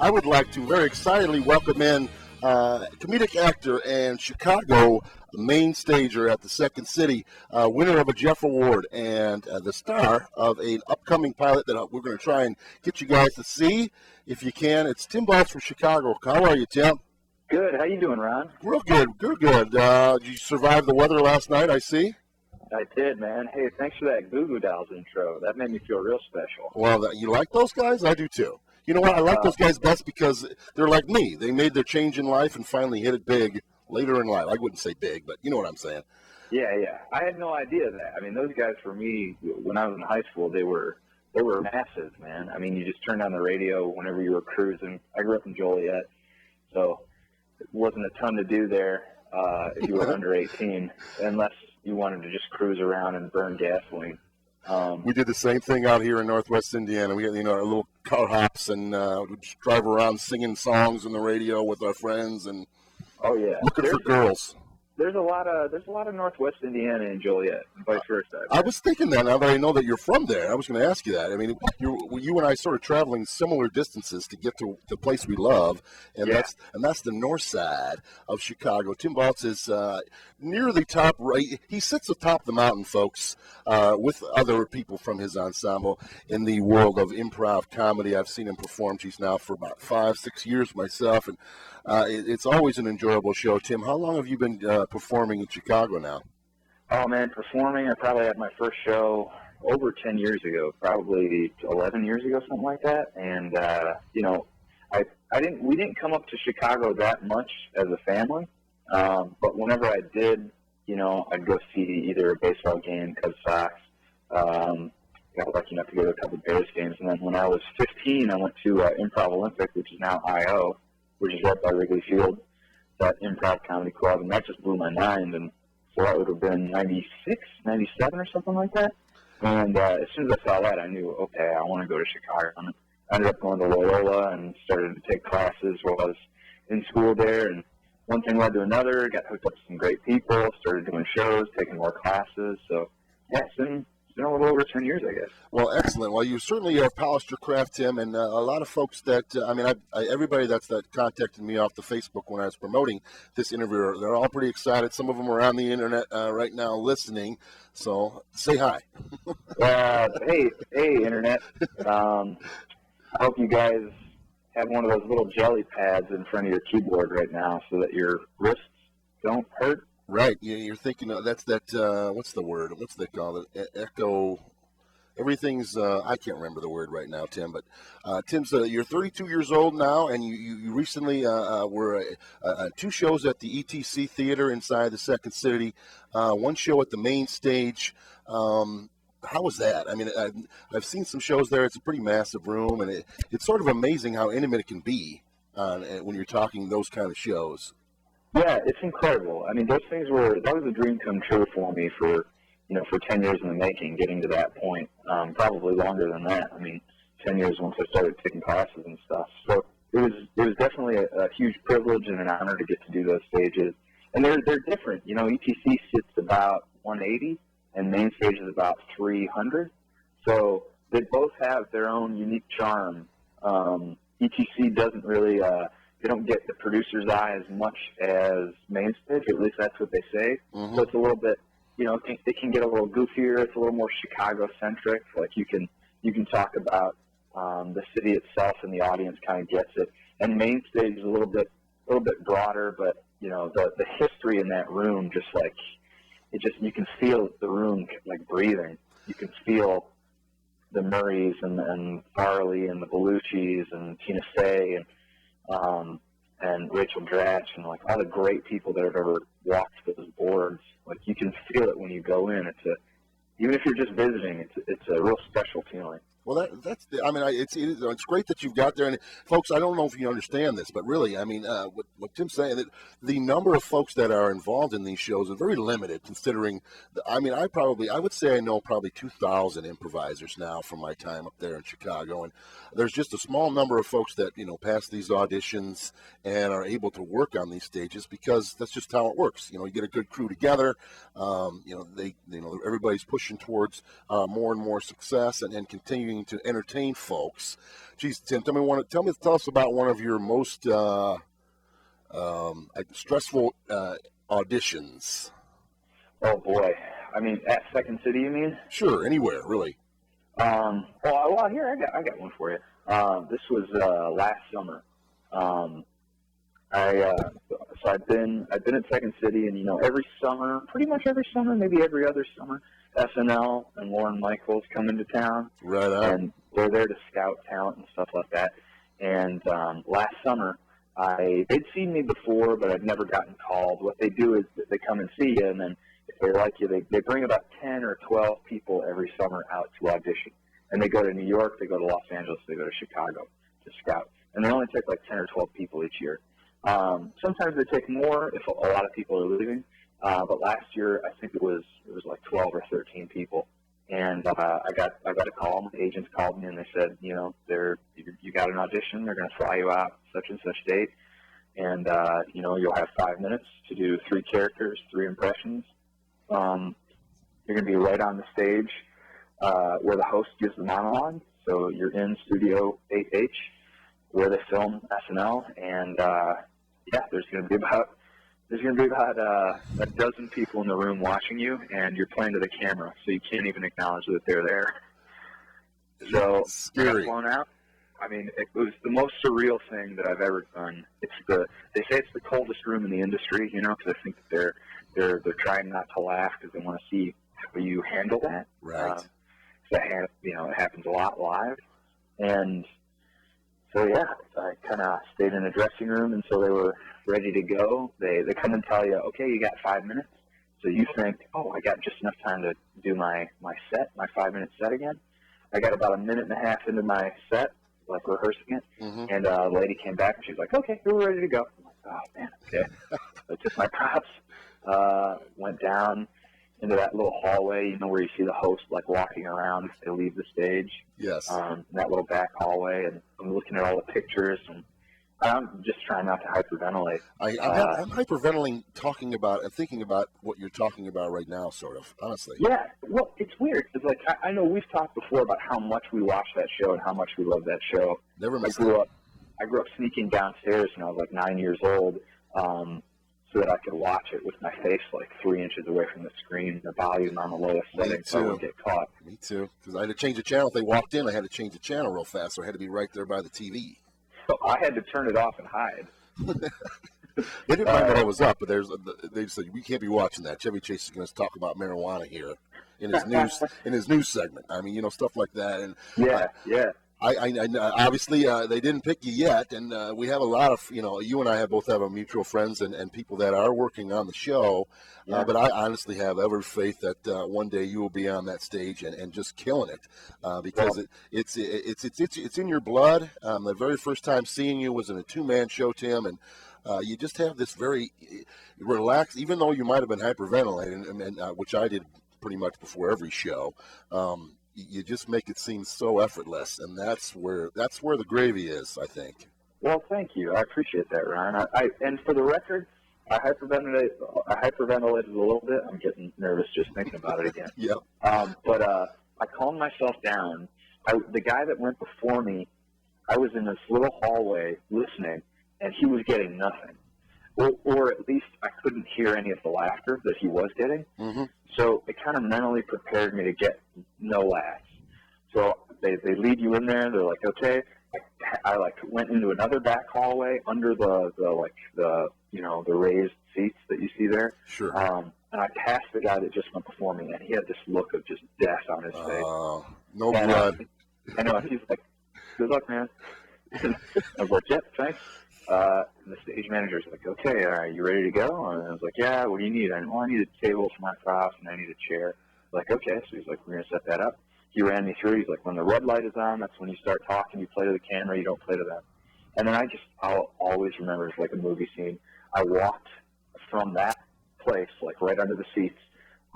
I would like to very excitedly welcome in comedic actor and Chicago main stager at the Second City, winner of a Jeff Award, and the star of an upcoming pilot that we're going to try and get you guys to see if you can. It's Tim Baltz from Chicago. How are you, Tim? Good. How you doing, Ron? Real good. Good. Did you survive the weather last night, I see? I did, man. Hey, thanks for that Goo Goo Dolls intro. That made me feel real special. Well, you like those guys? I do, too. You know what? I like those guys best because they're like me. They made their change in life and finally hit it big later in life. I wouldn't say big, but you know what I'm saying. Yeah. I had no idea that. I mean, those guys for me, when I was in high school, they were massive, man. I mean, you just turned on the radio whenever you were cruising. I grew up in Joliet, so it wasn't a ton to do there if you were under 18, unless you wanted to just cruise around and burn gasoline. We did the same thing out here in Northwest Indiana. We had, our little car hops and we'd just drive around singing songs on the radio with our friends and looking for girls. There's a lot of Northwest Indiana in Joliet, and vice versa. I was thinking that now that I know that you're from there. I was going to ask you that. I mean, you and I sort of traveling similar distances to get to the place we love, and that's the north side of Chicago. Tim Baltz is near the top right. He sits atop the mountain, folks, with other people from his ensemble in the world of improv comedy. I've seen him perform. He's now for about 5-6 years myself, and it's always an enjoyable show. Tim, how long have you been performing in Chicago now? Oh, man, performing, I probably had my first show over 10 years ago, probably 11 years ago, something like that. And, we didn't come up to Chicago that much as a family. But whenever I did, I'd go see either a baseball game, Cubs Sox. Got lucky enough to go to a couple of Bears games. And then when I was 15, I went to Improv Olympic, which is now I.O., which is right by Wrigley Field, that improv comedy club, and that just blew my mind. And so that would have been 96, 97 or something like that. And as soon as I saw that, I knew, okay, I want to go to Chicago. And I ended up going to Loyola and started to take classes while I was in school there. And one thing led to another, got hooked up with some great people, started doing shows, taking more classes. So, yeah, it's been a little over 10 years, I guess. Well, excellent. Well, you certainly have polished your craft, Tim, and a lot of folks that, everybody that contacted me off the Facebook when I was promoting this interview, they're all pretty excited. Some of them are on the internet right now listening, so say hi. Hey, Internet. I hope you guys have one of those little jelly pads in front of your keyboard right now so that your wrists don't hurt. Right, you're thinking that's what's the word? What's they call it? Echo. Everything's. I can't remember the word right now, Tim. But Tim, you're 32 years old now, and you recently were 2 shows at the ETC Theater inside the Second City, 1 show at the main stage. How was that? I mean, I've seen some shows there. It's a pretty massive room, and it's sort of amazing how intimate it can be when you're talking those kind of shows. Yeah, it's incredible. I mean, that was a dream come true for me for 10 years in the making, getting to that point. Probably longer than that. I mean, 10 years once I started taking classes and stuff. So it was definitely a huge privilege and an honor to get to do those stages. And they're different. ETC sits about 180, and main stage is about 300. So they both have their own unique charm. ETC doesn't really... they don't get the producer's eye as much as main stage, or at least that's what they say. Mm-hmm. So it's a little bit, it can get a little goofier. It's a little more Chicago-centric. Like you can talk about the city itself, and the audience kind of gets it. And main stage is a little bit broader, but the history in that room, you can feel the room like breathing. You can feel the Murrays and Farley and the Belushis and Tina Fey and Rachel Dratch and like all the great people that have ever walked those boards. Like you can feel it when you go in. Even if you're just visiting, it's a real special feeling. Well, it's great that you've got there. And folks, I don't know if you understand this, but really, I mean, what Tim's saying, that the number of folks that are involved in these shows are very limited, considering, I would say I know probably 2,000 improvisers now from my time up there in Chicago. And there's just a small number of folks that, pass these auditions and are able to work on these stages, because that's just how it works. You get a good crew together. Everybody's pushing towards more and more success and continuing continuing to entertain folks. Geez, Tim, tell us about one of your most stressful auditions. Oh boy, I mean, at Second City, you mean? Sure, anywhere really. Well, here I got one for you. This was last summer. So I've been at Second City, and every summer, pretty much every summer, maybe every other summer, SNL and Lorne Michaels come into town, right on. And they're there to scout talent and stuff like that. And last summer, they'd seen me before, but I'd never gotten called. What they do is they come and see you, and then if they like you, they bring about 10 or 12 people every summer out to audition. And they go to New York, they go to Los Angeles, they go to Chicago to scout. And they only take like 10 or 12 people each year. Sometimes they take more if a lot of people are leaving. But last year, I think it was like 12 or 13 people. And I got a call. My agents called me and they said, you got an audition. They're going to fly you out such and such date, and you'll have 5 minutes to do 3 characters, 3 impressions. You're going to be right on the stage where the host gives the monologue. So you're in Studio 8H where they film SNL, and there's going to be about a dozen people in the room watching you, and you're playing to the camera, so you can't even acknowledge that they're there. So scary. I got flown out. I mean, it was the most surreal thing that I've ever done. They say it's the coldest room in the industry, because I think that they're trying not to laugh because they want to see how you handle that. Right. It happens a lot live, and so I kind of stayed in a dressing room until they were ready to go. They come and tell you, okay, you got 5 minutes. So you think, I got just enough time to do my 5-minute set again. I got about a minute and a half into my set, like rehearsing it, and a lady came back and she's like, okay, we're ready to go. I'm like, oh man, okay. I took my props, went down into that little hallway, where you see the host like walking around if they leave the stage. Yes. That little back hallway, and I'm looking at all the pictures, and I'm just trying not to hyperventilate. I'm hyperventilating talking about and thinking about what you're talking about right now, sort of, honestly. Yeah, well, it's weird, because I know we've talked before about how much we watch that show and how much we love that show. Never missed I grew up sneaking downstairs when I was like 9 years old, so that I could watch it with my face like 3 inches away from the screen, the volume on the lowest setting, so I wouldn't get caught. Me too, because I had to change the channel. If they walked in, I had to change the channel real fast, so I had to be right there by the TV. So I had to turn it off and hide. They didn't mind that I was up, but they said, we can't be watching that. Chevy Chase is going to talk about marijuana here in his news segment. I mean, stuff like that. And yeah. I obviously they didn't pick you yet, and we have a lot of you and I both have mutual friends and people that are working on the show. Yeah. But I honestly have every faith that one day you will be on that stage and just killing it, because it's in your blood. The very first time seeing you was in a 2-man show, Tim, and you just have this very relaxed, even though you might have been hyperventilating, and which I did pretty much before every show. You just make it seem so effortless, and that's where the gravy is, I think. Well, thank you. I appreciate that, Ryan. And for the record, I hyperventilated a little bit. I'm getting nervous just thinking about it again. Yeah. But I calmed myself down. The guy that went before me, I was in this little hallway listening, and he was getting nothing. Or at least I couldn't hear any of the laughter that he was getting. Mm-hmm. So it kind of mentally prepared me to get no laughs. So they lead you in there. They're like, okay. I went into another back hallway under the raised seats that you see there. Sure. And I passed the guy that just went before me, and he had this look of just death on his face. No blood. I know. He's like, good luck, man. I was like, yep, thanks. And the stage manager's like, okay, are you ready to go? And I was like, yeah, what do you need? I need a table for my props, and I need a chair. Like, okay. So he's like, we're going to set that up. He ran me through. He's like, when the red light is on, that's when you start talking. You play to the camera. You don't play to them. And then I'll always remember it's like a movie scene. I walked from that place, like right under the seats,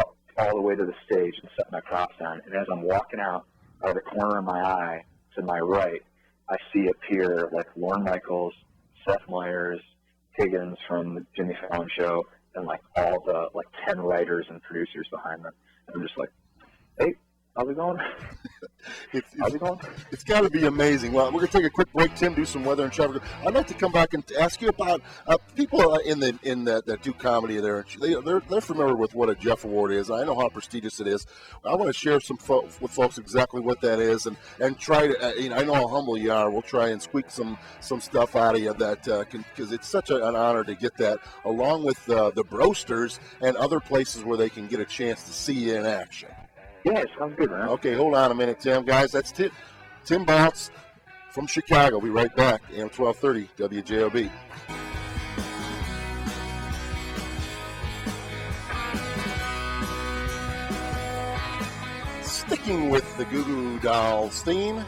up all the way to the stage and set my props on. And as I'm walking out of the corner of my eye to my right, I see appear like Lorne Michaels, Seth Meyers, Higgins from the Jimmy Fallon Show, and like all the 10 writers and producers behind them. And I'm just like, hey, how's it going? How's it going? It's got to be amazing. Well, we're going to take a quick break, Tim, do some weather and traffic. I'd like to come back and ask you about people that do comedy there. They're familiar with what a Jeff Award is. I know how prestigious it is. I want to share with folks exactly what that is, and try to. I know how humble you are. We'll try and squeak some stuff out of you that because it's such an honor to get that, along with the Brosters and other places where they can get a chance to see you in action. Yeah, sounds good, man. Okay, hold on a minute, Tim. Guys, that's Tim Baltz from Chicago. We'll be right back. AM 1230 WJOB. Sticking with the Goo Goo Dolls theme,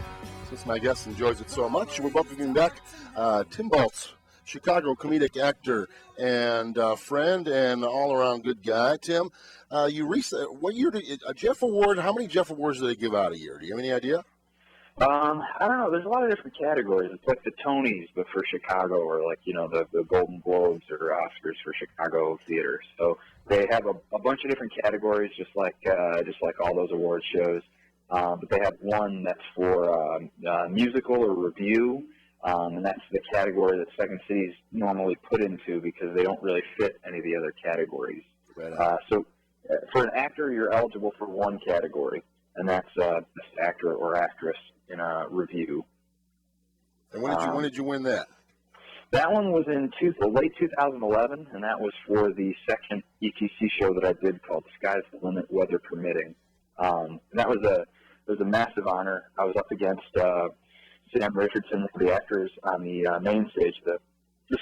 since my guest enjoys it so much, we're welcoming back Tim Baltz, Chicago comedic actor and friend and all-around good guy. Tim, what year did a Jeff Award? How many Jeff Awards do they give out a year? Do you have any idea? I don't know. There's a lot of different categories. It's like the Tonys, but for Chicago, or like the Golden Globes or Oscars for Chicago theater. So they have a bunch of different categories, just like all those award shows. But they have one that's for musical or review. And that's the category that Second City's normally put into because they don't really fit any of the other categories. Right. So for an actor, you're eligible for one category, and that's best actor or actress in a review. And when did you win that? That one was in late 2011, and that was for the second ETC show that I did called Sky's the Limit, Weather Permitting. And that was a massive honor. I was up against Sam Richardson, the actors on the main stage, the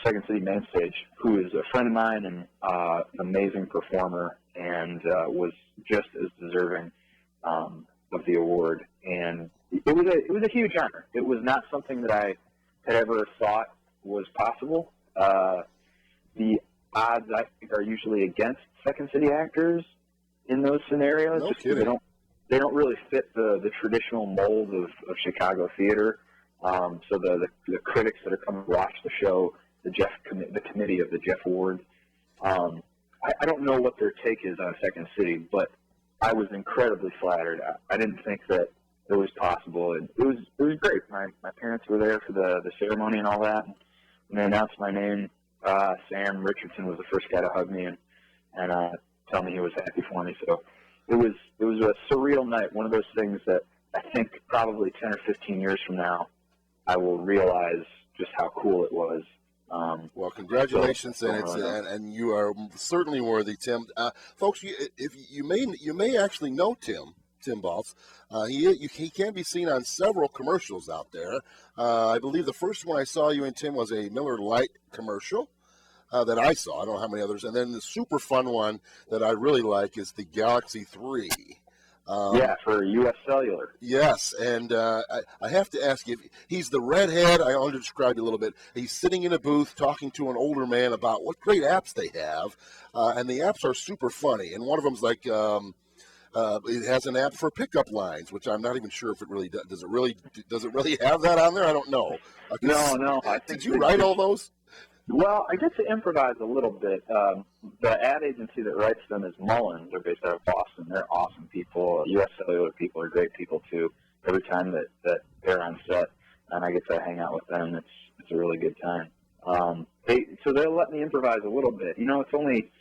Second City main stage, who is a friend of mine and an amazing performer, and was just as deserving of the award. And it was a huge honor. It was not something that I had ever thought was possible. The odds, I think, are usually against Second City actors in those scenarios. No kidding. They don't really fit the traditional mold of Chicago theater. So the critics that are coming to watch the show, the committee of the Jeff Award, I don't know what their take is on Second City, but I was incredibly flattered. I didn't think that it was possible, and it was great. My parents were there for the ceremony and all that. And when they announced my name, Sam Richardson was the first guy to hug me and tell me he was happy for me. So it was a surreal night. One of those things that I think probably 10 or 15 years from now, I will realize just how cool it was. Well, congratulations, and you are certainly worthy, Tim. Folks, you may actually know Tim Baltz. He can be seen on several commercials out there. I believe the first one I saw you in, Tim, was a Miller Lite commercial that I saw. I don't know how many others. And then the super fun one that I really like is the Galaxy 3. For U.S. Cellular. Yes, and I have to ask you, he's the redhead. I described it a little bit. He's sitting in a booth talking to an older man about what great apps they have, and the apps are super funny. And one of them's like, it has an app for pickup lines, which I'm not even sure if it really does. Does it really have that on there? I don't know. No. Did you write all those? Well, I get to improvise a little bit. The ad agency that writes them is Mullins. They're based out of Boston. They're awesome people. U.S. Cellular people are great people, too. Every time that they're on set and I get to hang out with them, it's a really good time. So they'll let me improvise a little bit. It's only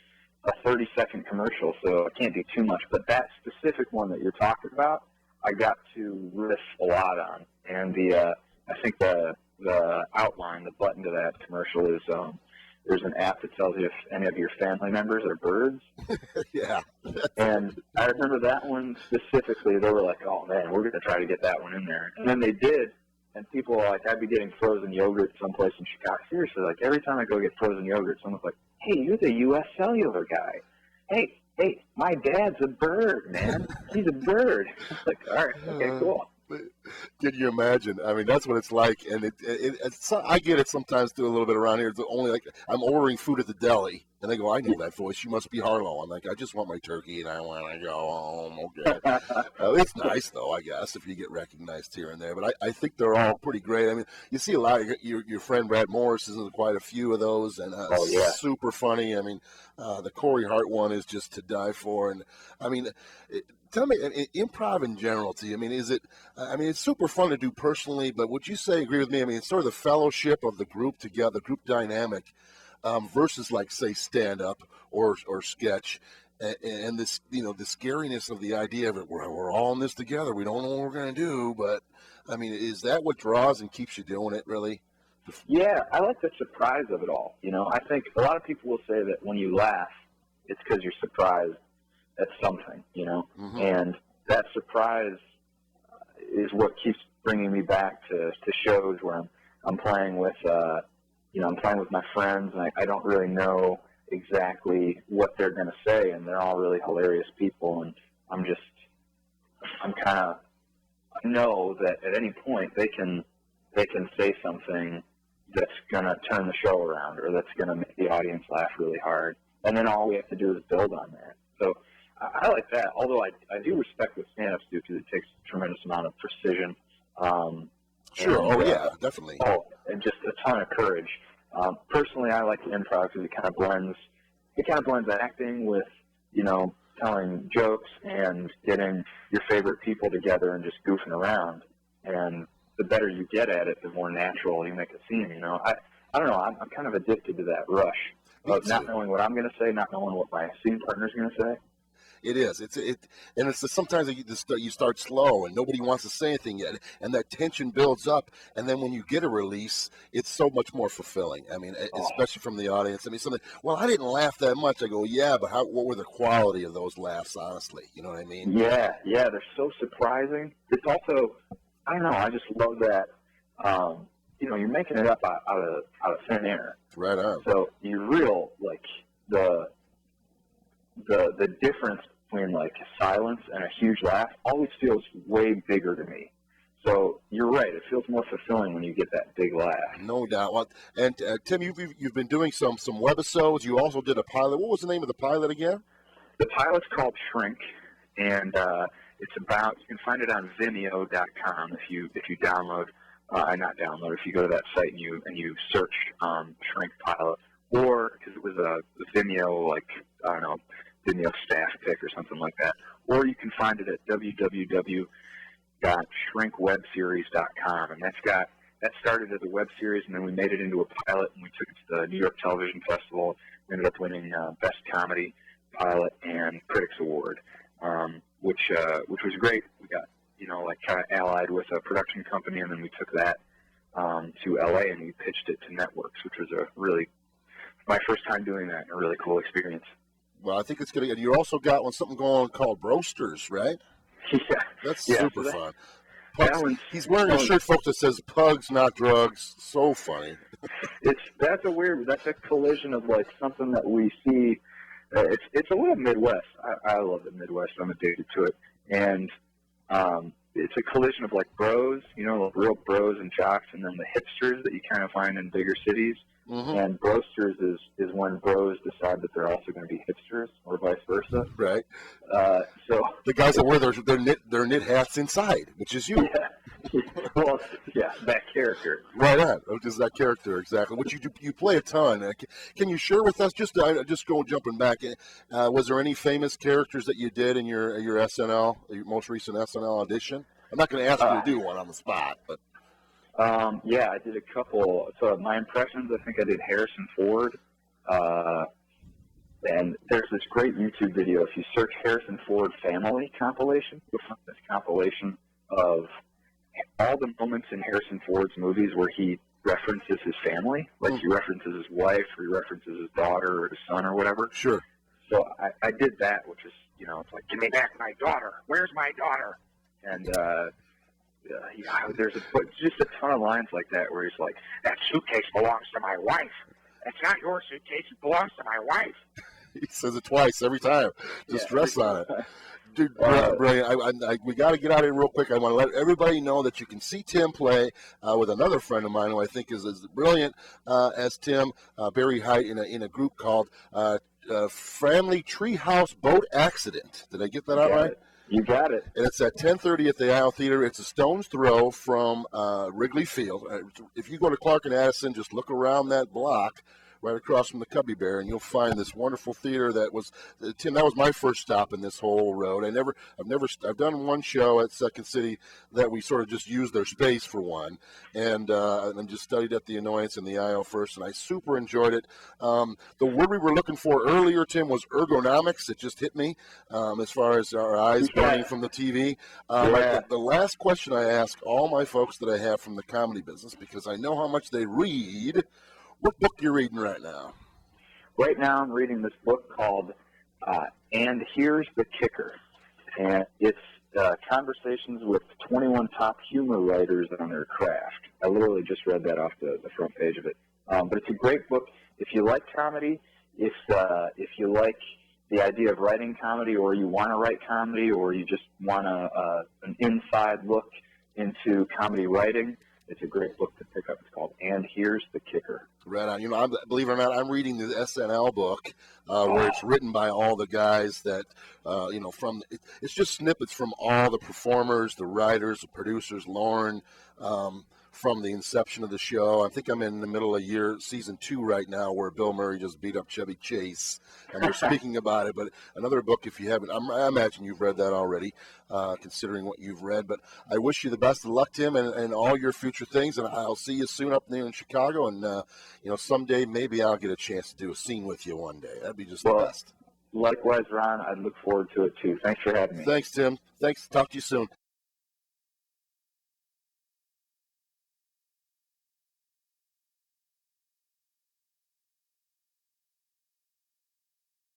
a 30-second commercial, so I can't do too much. But that specific one that you're talking about, I got to riff a lot on. And I think the outline, the button to that commercial is there's an app that tells you if any of your family members are birds. Yeah. And I remember that one specifically. They were like, oh, man, we're going to try to get that one in there. And then they did. And people were like, I'd be getting frozen yogurt someplace in Chicago. Seriously, like every time I go get frozen yogurt, someone's like, hey, you're the U.S. Cellular guy. Hey, my dad's a bird, man. He's a bird. I'm like, all right, okay, cool. Can you imagine? I mean, that's what it's like, and I get it sometimes too a little bit around here. It's only like I'm ordering food at the deli, and they go, "I know that voice. You must be Harlow." I'm like, "I just want my turkey, and I want to go home." Okay, it's nice though, I guess, if you get recognized here and there. But I think they're all pretty great. I mean, you see a lot of your friend Brad Morris is in quite a few of those, and super funny. I mean, the Corey Hart one is just to die for, and I mean. tell me, improv in general to you, I mean, is it, I mean, it's super fun to do personally, but would you say, agree with me, I mean, it's sort of the fellowship of the group together, group dynamic, versus like, say, stand-up or sketch, and this, you know, the scariness of the idea of it, we're all in this together, we don't know what we're going to do, but, I mean, is that what draws and keeps you doing it, really? Yeah, I like the surprise of it all. You know, I think a lot of people will say that when you laugh, it's because you're surprised at something, you know, and that surprise is what keeps bringing me back to shows where I'm playing with, you know, I'm playing with my friends, and I don't really know exactly what they're going to say, and they're all really hilarious people, and I'm kind of, I know that at any point they can say something that's going to turn the show around, or that's going to make the audience laugh really hard. And then all we have to do is build on that. So I like that, although I do respect what stand-ups do, because it takes a tremendous amount of precision. Sure, and, definitely. And just a ton of courage. Personally, I like the improv because it kind of blends acting with, you know, telling jokes and getting your favorite people together and just goofing around. And the better you get at it, the more natural you make a scene, you know. I don't know, I'm kind of addicted to that rush of not knowing what I'm going to say, not knowing what my scene partner's going to say. It is. And it's sometimes you start slow and nobody wants to say anything yet, and that tension builds up. And then when you get a release, it's so much more fulfilling. I mean, especially from the audience. I mean, something. Well, I didn't laugh that much. I go, yeah, but what were the quality of those laughs? Honestly, you know what I mean? Yeah, they're so surprising. It's also, I don't know, I just love that. You know, you're making it up out of thin air. Right on. So you real like the difference between like silence and a huge laugh always feels way bigger to me. So you're right; it feels more fulfilling when you get that big laugh. No doubt. Well, and Tim, you've been doing some webisodes. You also did a pilot. What was the name of the pilot again? The pilot's called Shrink, and it's about. You can find it on Vimeo.com if you download. Not download. If you go to that site and you search Shrink pilot, or because it was a Vimeo, like, I don't know, Vimeo staff pick or something like that, or you can find it at www.shrinkwebseries.com, and that started as a web series, and then we made it into a pilot, and we took it to the New York Television Festival. We ended up winning Best Comedy Pilot and Critics Award, which was great. We got, you know, like kind of allied with a production company, and then we took that to LA and we pitched it to networks, which was my first time doing that, and a really cool experience. Well, I think it's going to. You also got something going on called Roasters, right? Yeah, that's super fun. Pugs, he's wearing a shirt, folks, that says "Pugs, not drugs." So funny. That's a collision of like something that we see. It's a little Midwest. I love the Midwest. I'm addicted to it, and it's a collision of like bros, you know, like real bros and jocks, and then the hipsters that you kind of find in bigger cities. And Roasters is when bros decide that they're also going to be hipsters, or vice versa. Right. So the guys that wear their knit hats inside, which is you. Yeah. Well, yeah, that character. Right on. Which is that character exactly? Which you play a ton. Can you share with us? Just jumping back. Was there any famous characters that you did in your SNL, your most recent SNL audition? I'm not going to ask you to do one on the spot, but. Yeah, I did a couple. So my impressions, I think I did Harrison Ford. And there's this great YouTube video. If you search Harrison Ford family compilation, you'll find this compilation of all the moments in Harrison Ford's movies where he references his family. Like he references his wife, or he references his daughter or his son or whatever. Sure. So I did that, which is, you know, it's like, give me back my daughter. Where's my daughter? And, there's just a ton of lines like that where he's like, that suitcase belongs to my wife. That's not your suitcase. It belongs to my wife. He says it twice every time. Just dress on it. Dude, brilliant. We got to get out of here real quick. I want to let everybody know that you can see Tim play with another friend of mine who I think is as brilliant as Tim, Barry Height, in a group called Family Treehouse Boat Accident. Did I get that out right? You got it. And it's at 10:30 at the Isle Theater. It's a stone's throw from Wrigley Field. If you go to Clark and Addison, just look around that block right across from the Cubby Bear, and you'll find this wonderful theater that was, Tim, that was my first stop in this whole road. I've done one show at Second City that we sort of just used their space for one, and just studied at the Annoyance and the IO first, and I super enjoyed it. The word we were looking for earlier, Tim, was ergonomics. It just hit me as far as our eyes burning from the TV. The last question I ask all my folks that I have from the comedy business, because I know how much they read, what book are you reading right now? Right now I'm reading this book called And Here's the Kicker. And it's conversations with 21 top humor writers on their craft. I literally just read that off the front page of it. But it's a great book. If you like comedy, if you like the idea of writing comedy, or you want to write comedy, or you just want an inside look into comedy writing, it's a great book to pick up. It's called And Here's the Kicker. Right on. Believe it or not, I'm reading the SNL book where it's written by all the guys that, it's just snippets from all the performers, the writers, the producers, Lorne, from the inception of the show. I think I'm in the middle of season 2 right now, where Bill Murray just beat up Chevy Chase, and they're speaking about it. But another book, if you haven't, I imagine you've read that already, considering what you've read. But I wish you the best of luck, Tim, and all your future things. And I'll see you soon up there in Chicago. And someday maybe I'll get a chance to do a scene with you one day. That'd be just the best. Likewise, Ron. I look forward to it too. Thanks for having me. Thanks, Tim. Thanks. Talk to you soon.